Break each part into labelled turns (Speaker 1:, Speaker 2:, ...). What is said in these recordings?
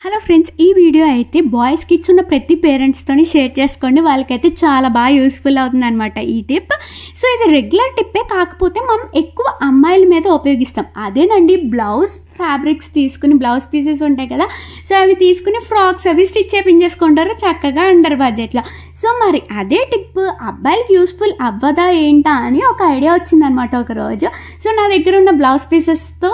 Speaker 1: Hello friends, ఈ video అయితే boys kids ఉన్న ప్రతి పేరెంట్స్తోని షేర్ చేసుకోండి. వాళ్ళకైతే చాలా బాగా యూస్ఫుల్ అవుతుంది అనమాట ఈ టిప్. సో ఇది రెగ్యులర్ టిప్పే, కాకపోతే మనం ఎక్కువ అమ్మాయిల మీద ఉపయోగిస్తాం. అదేనండి, బ్లౌజ్ ఫ్యాబ్రిక్స్ తీసుకుని, బ్లౌజ్ పీసెస్ ఉంటాయి కదా, సో అవి తీసుకుని ఫ్రాక్స్ అవి స్టిచ్ చేయించేసుకుంటారు చక్కగా అండర్ బడ్జెట్లో. సో మరి అదే టిప్ అబ్బాయిలకి యూస్ఫుల్ అవ్వదా ఏంటా అని ఒక ఐడియా వచ్చిందనమాట ఒకరోజు. సో నా దగ్గర ఉన్న బ్లౌజ్ పీసెస్తో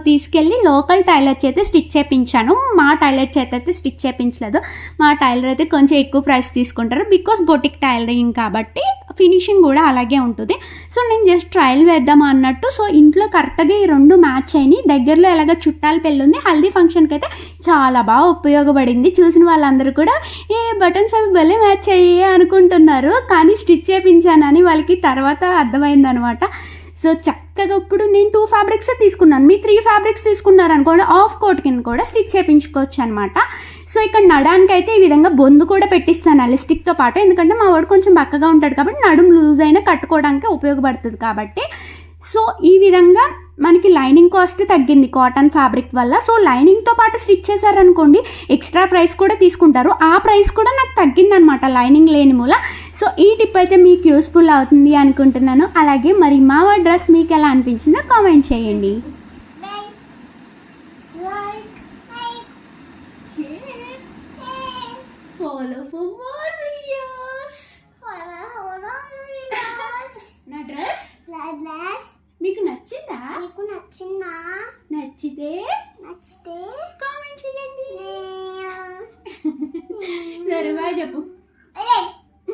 Speaker 1: తీసుకెళ్ళి లోకల్ టైలర్ చేత స్టిచ్ చేయించాను. మా టైలర్ చేత అయితే స్టిచ్ చేయించలేదు. మా టైలర్ అయితే కొంచెం ఎక్కువ ప్రైస్ తీసుకుంటారు, బికాస్ బొటిక్ టైలరింగ్ కాబట్టి ఫినిషింగ్ కూడా అలాగే ఉంటుంది. సో నేను జస్ట్ ట్రయల్ వేద్దామా అన్నట్టు, సో ఇంట్లో కరెక్ట్గా ఈ రెండు మ్యాచ్ అయినాయి. దగ్గరలో ఎలాగ చుట్టాల పెళ్ళి ఉంది, హల్దీ ఫంక్షన్కి అయితే చాలా బాగా ఉపయోగపడింది. చూసిన వాళ్ళందరూ కూడా ఏ బటన్స్ అవి భలే మ్యాచ్ అయ్యాయి అనుకుంటున్నారు, కానీ స్టిచ్ చేయించానని వాళ్ళకి తర్వాత అర్థమైందనమాట. సో చక్కగా ఇప్పుడు నేను 2 ఫ్యాబ్రిక్స్ తీసుకున్నాను, మీ 3 ఫ్యాబ్రిక్స్ తీసుకున్నారు అనుకోండి, ఆఫ్ కోట్ కింద కూడా స్టిచ్ చేయించుకోవచ్చు అనమాట. సో ఇక్కడ నడానికి అయితే ఈ విధంగా బొందు కూడా పెట్టిస్తాను ఎలాస్టిక్తో పాటు, ఎందుకంటే మా వాడు కొంచెం బక్కగా ఉంటాడు కాబట్టి నడుము లూజ్ అయినా కట్టుకోవడానికి ఉపయోగపడుతుంది కాబట్టి. సో ఈ విధంగా మనకి లైనింగ్ కాస్ట్ తగ్గింది కాటన్ ఫ్యాబ్రిక్ వల్ల. సో లైనింగ్తో పాటు స్టిచ్ చేశారనుకోండి ఎక్స్ట్రా ప్రైస్ కూడా తీసుకుంటారు. ఆ ప్రైస్ కూడా నాకు తగ్గిందనమాట లైనింగ్ లేని మూల. సో ఈ టిప్ అయితే మీకు యూస్ఫుల్ అవుతుంది అనుకుంటున్నాను. అలాగే మరి మా డ్రెస్ మీకు ఎలా అనిపించిందో కామెంట్ చేయండి. Follow for more videos. నా డ్రెస్ మీకు నచ్చిందా? నచ్చితే కామెంట్ చేయండి. సరే బాయ్ చెప్పు.